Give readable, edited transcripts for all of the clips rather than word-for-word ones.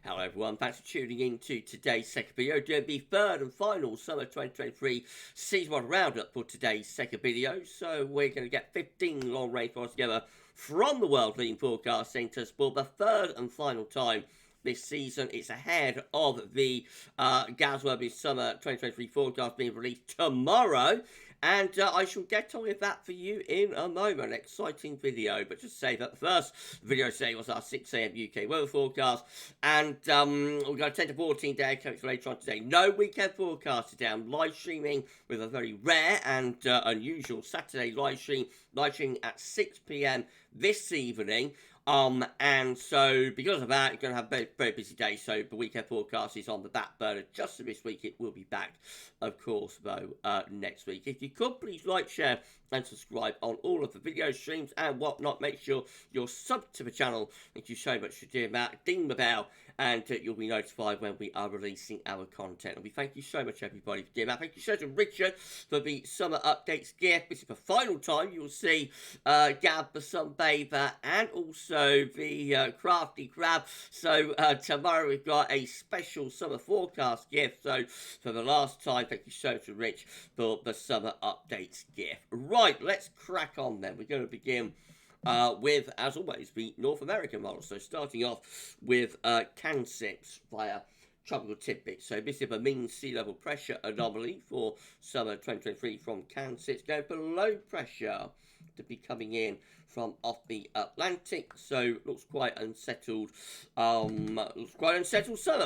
Hello everyone, thanks for tuning in to today's second video, doing the third and final Summer 2023 Season 1 Roundup for today's second video. So we're going to get 15 long range forecasts together from the World Leading Forecast Centres for the third and final time this season. It's ahead of the GWV Summer 2023 forecast being released tomorrow. And I shall get on with that for you in a moment. An exciting video. But just say that the first video today was our 6 AM UK weather forecast. And we've got a 10 to 14 day coming later on today. No weekend forecast today. I'm live streaming with a very rare and unusual Saturday live stream at 6 PM this evening. And so because of that, you're going to have a very, very busy day. So the weekend forecast is on the back burner just for this week. It will be back, of course, though, next week. If you could, please like, share, and subscribe on all of the video streams and whatnot. Make sure you're subbed to the channel. Thank you so much for doing that. Ding the bell, and you'll be notified when we are releasing our content. And we thank you so much, everybody, for doing that. Thank you so much to Richard for the summer updates gift. This is the final time you will see Gav the Sunbather and also the Crafty Crab. So tomorrow we've got a special summer forecast gift. So for the last time, thank you so much to Rich for the summer updates gift. Right, let's crack on then. We're going to begin with, as always, the North American model. So starting off with CANSIPS via tropical tidbits. So this is a mean sea level pressure anomaly for summer 2023 from CANSIPS, going for low pressure to be coming in from off the Atlantic. So looks quite unsettled. Summer.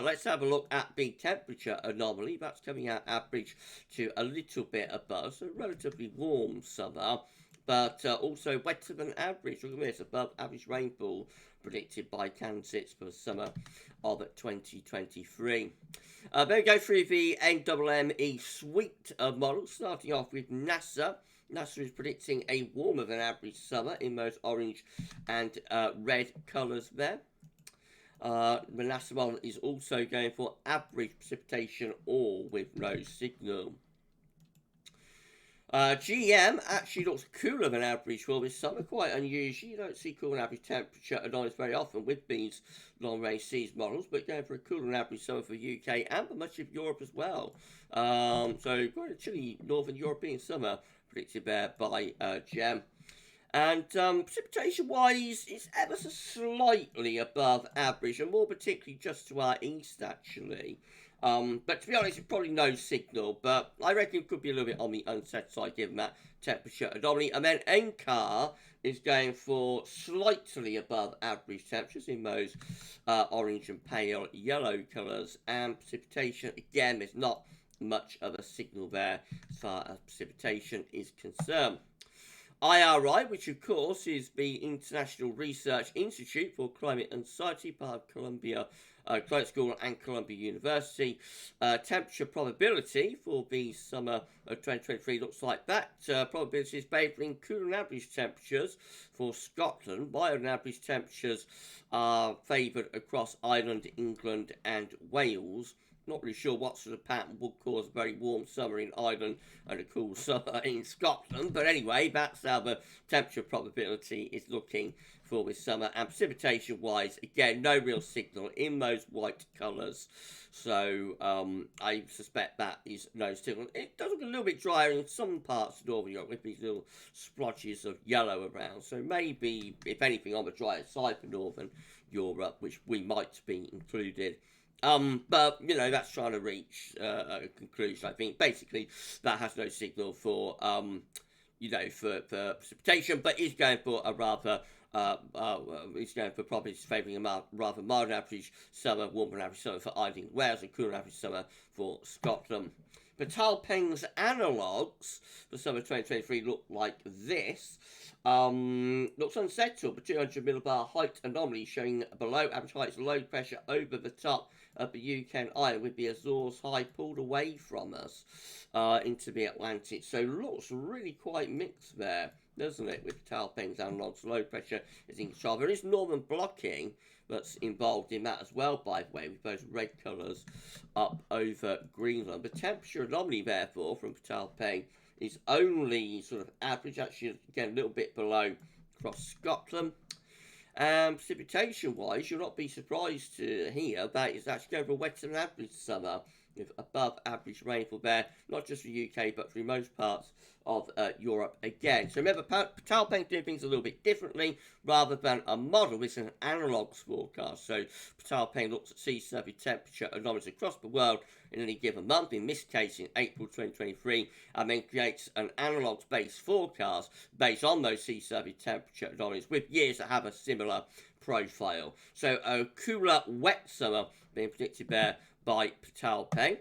Let's have a look at the temperature anomaly. That's coming out average to a little bit above. So relatively warm summer, but also wetter than average. Look at this, above average rainfall predicted by CANSIPS for the summer of 2023. Then we go through the NMME suite of models, starting off with NASA. NASA is predicting a warmer than average summer in those orange and red colours there. The NASA model is also going for average precipitation, all with no signal. GM actually looks cooler than average for this summer, quite unusual. You don't see cooler than average temperature anomalies very often with these long-range seas models, but going for a cooler than average summer for the UK and for much of Europe as well. So quite a chilly northern European summer predicted there by GM. And precipitation-wise, it's ever so slightly above average, and more particularly just to our east, actually. But to be honest, it's probably no signal, but I reckon it could be a little bit on the unset side given that temperature anomaly. And then NCAR is going for slightly above average temperatures in those orange and pale yellow colours. And precipitation, again, there's not much of a signal there as far as precipitation is concerned. IRI, which of course is the International Research Institute for Climate and Society, part of Columbia Climate School and Columbia University. Temperature probability for the summer of 2023 looks like that. Probability is favouring cooler than average temperatures for Scotland, while than average temperatures are favoured across Ireland, England and Wales. Not really sure what sort of pattern would cause a very warm summer in Ireland and a cool summer in Scotland. But anyway, that's how the temperature probability is looking for this summer. And precipitation-wise, again, no real signal in those white colours. So I suspect that is no signal. It does look a little bit drier in some parts of Northern Europe with these little splotches of yellow around. So maybe, if anything, on the drier side for Northern Europe, which we might be included. But, you know, that's trying to reach a conclusion, I think. Basically, that has no signal for, you know, for precipitation, but is going for a rather, is going for probabilities favouring a rather mild average summer, warmer than average summer for Ireland, Wales, and cooler average summer for Scotland. Talpeng's analogues for summer 2023 look like this. Looks unsettled, but 200 millibar height anomaly showing below average heights low pressure over the top of the UK and Ireland, with the Azores high pulled away from us into the Atlantic. So looks really quite mixed there, doesn't it, with Talpeng's analogues. Low pressure is in control. There is northern blocking that's involved in that as well, by the way, with those red colours up over Greenland. The temperature anomaly, therefore, from Talpeng is only sort of average, actually, again, a little bit below across Scotland. Precipitation-wise, you'll not be surprised to hear that it's actually going for a wetter than average summer, with above average rainfall there, not just for the UK, but for most parts of Europe again. So remember, Patalpeng doing things a little bit differently. Rather than a model, it's an analog forecast. So Patalpeng looks at sea surface temperature anomalies across the world in any given month, in this case in April 2023, and then creates an analog-based forecast based on those sea surface temperature anomalies with years that have a similar profile. So a cooler, wet summer being predicted there by Patalpeng.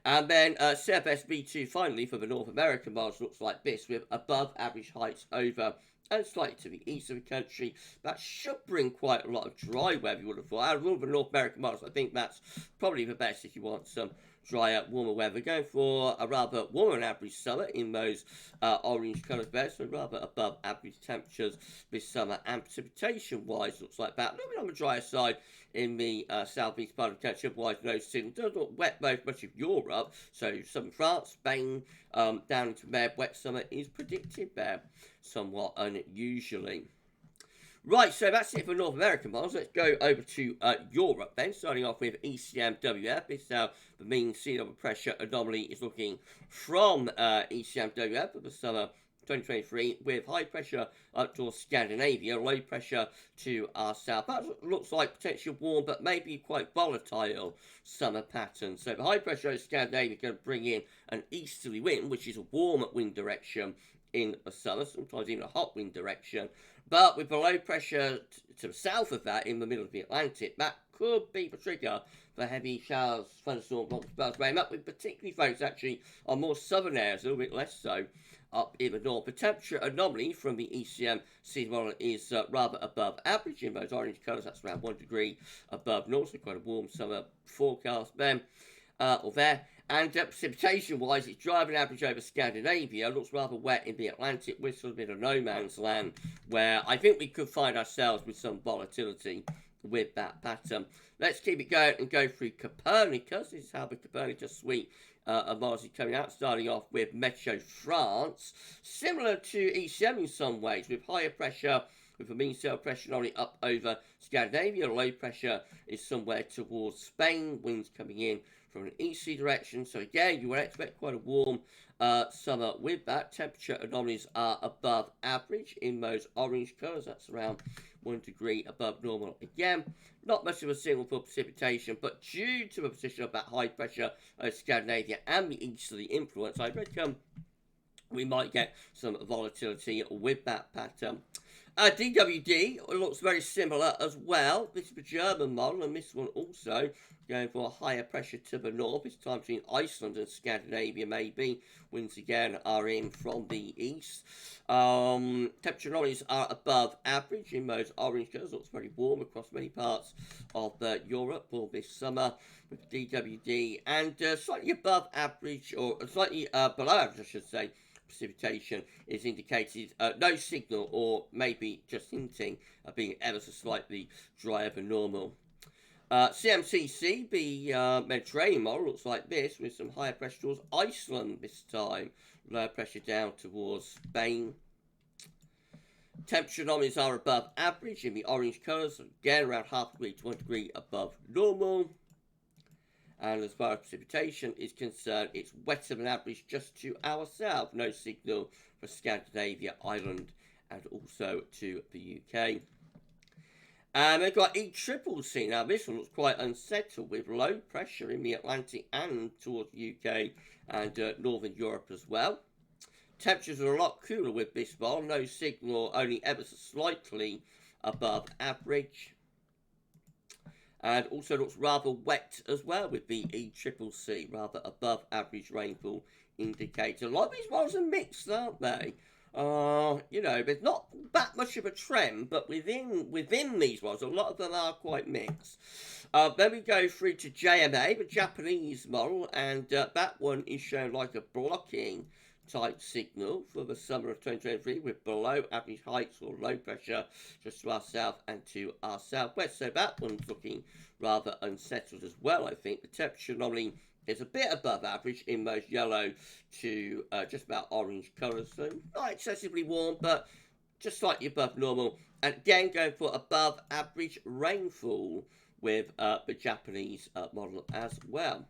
And then CFS-V2 finally for the North American models looks like this, with above average heights over and slightly to the east of the country. That should bring quite a lot of dry weather, you would have thought. Out of all the North American models, I think that's probably the best if you want some drier, warmer weather. Going for a rather warmer than average summer in those orange colours there, so rather above average temperatures this summer. And precipitation-wise, looks like that. A little bit on the drier side in the southeast part of the country, otherwise no signal. Does not wet both much of Europe, so southern France, Spain, down into there, wet summer is predicted there, somewhat unusually. Right, so that's it for North American models. Let's go over to Europe then, starting off with ECMWF. This is how the mean sea level pressure anomaly is looking from ECMWF for the summer 2023, with high pressure up towards Scandinavia, low pressure to our south. That looks like potentially warm, but maybe quite volatile summer pattern. So the high pressure over Scandinavia is going to bring in an easterly wind, which is a warm wind direction in the summer, sometimes even a hot wind direction. But with the low pressure to the south of that, in the middle of the Atlantic, that could be the trigger for heavy showers, thunderstorms, spells rain up, with particularly focus actually on more southern areas, a little bit less so up in the north. The temperature anomaly from the ECMC model is rather above average in those orange colours. That's around 1 degree above north, so quite a warm summer forecast then, or there. And precipitation-wise, it's driving average over Scandinavia. Looks rather wet in the Atlantic, with sort of a bit of no man's land, where I think we could find ourselves with some volatility with that pattern. Let's keep it going and go through Copernicus. This is how the Copernicus suite of models is coming out, starting off with Meteo-France. Similar to ECM in some ways, with higher pressure, with a mean sea level pressure anomaly up over Scandinavia. Low pressure is somewhere towards Spain. Winds coming in from an easterly direction. So again, you would expect quite a warm summer with that. Temperature anomalies are above average in those orange colours. That's around 1 degree above normal again. Not much of a signal for precipitation, but due to the position of that high pressure over Scandinavia and the easterly influence, I reckon we might get some volatility with that pattern. DWD looks very similar as well. This is the German model, and this one also going for a higher pressure to the north, this time between Iceland and Scandinavia maybe. Winds again are in from the east. Temperature anomalies are above average in those orange colours. Looks very warm across many parts of Europe for this summer with DWD. And slightly above average, or slightly below average I should say, precipitation is indicated. No signal, or maybe just hinting of being ever so slightly drier than normal. CMCC, the Mediterranean model, looks like this, with some higher pressure towards Iceland this time. Lower pressure down towards Spain. Temperature anomalies are above average in the orange colours, again around half degree to 1 degree above normal. And as far as precipitation is concerned, it's wetter than average just to our south. No signal for Scandinavia, Ireland, and also to the UK. And we've got ECCC. Now, this one looks quite unsettled, with low pressure in the Atlantic and towards the UK and Northern Europe as well. Temperatures are a lot cooler with this model. No signal, only ever so slightly above average. And also looks rather wet as well with the ECCC, rather above average rainfall indicator. A lot of these models are mixed, aren't they? You know, there's not that much of a trend, but within these ones, a lot of them are quite mixed. Then we go through to JMA, the Japanese model, and that one is shown like a blocking type signal for the summer of 2023, with below average heights or low pressure just to our south and to our southwest. So that one's looking rather unsettled as well, I think. The temperature anomaly is a bit above average in those yellow to just about orange colours, so not excessively warm, but just slightly above normal. And again, going for above average rainfall with the Japanese model as well.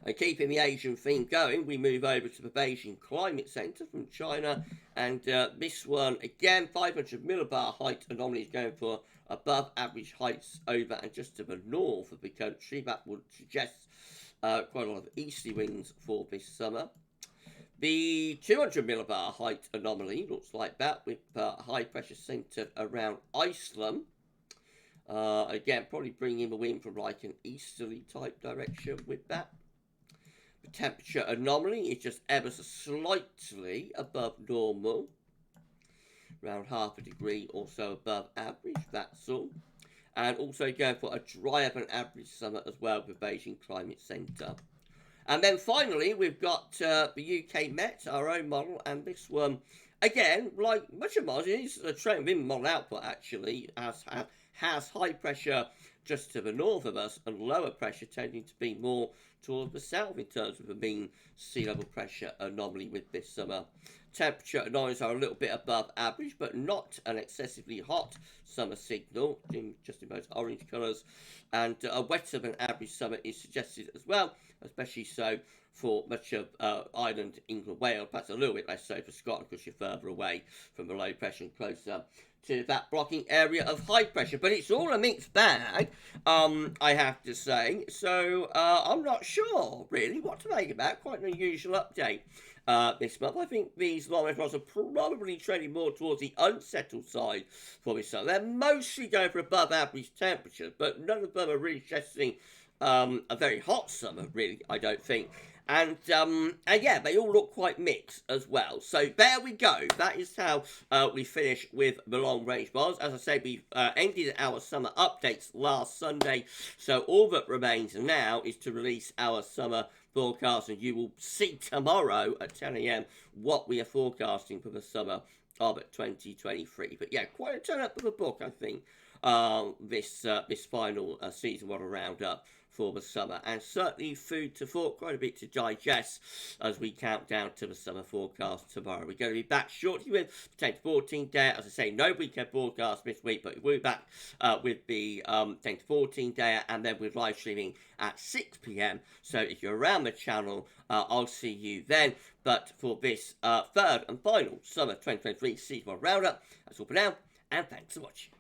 And keeping the Asian theme going, we move over to the Beijing Climate Center from China. And this one, again, 500 millibar height anomaly is going for above average heights over and just to the north of the country. That would suggest quite a lot of easterly winds for this summer. The 200 millibar height anomaly looks like that, with high pressure centered around Iceland. Again, probably bringing the wind from like an easterly type direction with that. The temperature anomaly is just ever so slightly above normal, around half a degree or so above average, that's all. And also going for a drier than average summer as well with Beijing Climate Centre. And then finally, we've got the UK Met, our own model, and this one, again, like much of models, it is a trend within model output actually, has high pressure just to the north of us and lower pressure tending to be more towards the south in terms of the mean sea level pressure anomaly with this summer. Temperature anomalies are a little bit above average, but not an excessively hot summer signal, just in those orange colours. And a wetter than average summer is suggested as well, especially so for much of Ireland, England, Wales, perhaps a little bit less so for Scotland because you're further away from the low pressure and closer to that blocking area of high pressure. But it's all a mixed bag, I have to say. So I'm not sure, really, what to make about. Quite an unusual update this month. I think these long-range models are probably trending more towards the unsettled side for this summer. They're mostly going for above average temperatures, but none of them are really suggesting a very hot summer, really, I don't think. And yeah, they all look quite mixed as well. So there we go. That is how we finish with the long-range models. As I say, we ended our summer updates last Sunday. So all that remains now is to release our summer forecast. And you will see tomorrow at 10 a.m. what we are forecasting for the summer of 2023. But yeah, quite a turn up of a book, I think, this final season model roundup for the summer, and certainly food to thought, quite a bit to digest as we count down to the summer forecast tomorrow. We're going to be back shortly with 10 to 14 day. As I say, no weekend forecast this week, but we'll be back with the 10 to 14 day, and then with live streaming at 6 p.m. So if you're around the channel, I'll see you then. But for this third and final summer 2023 seasonal roundup, that's all for now, and thanks for watching.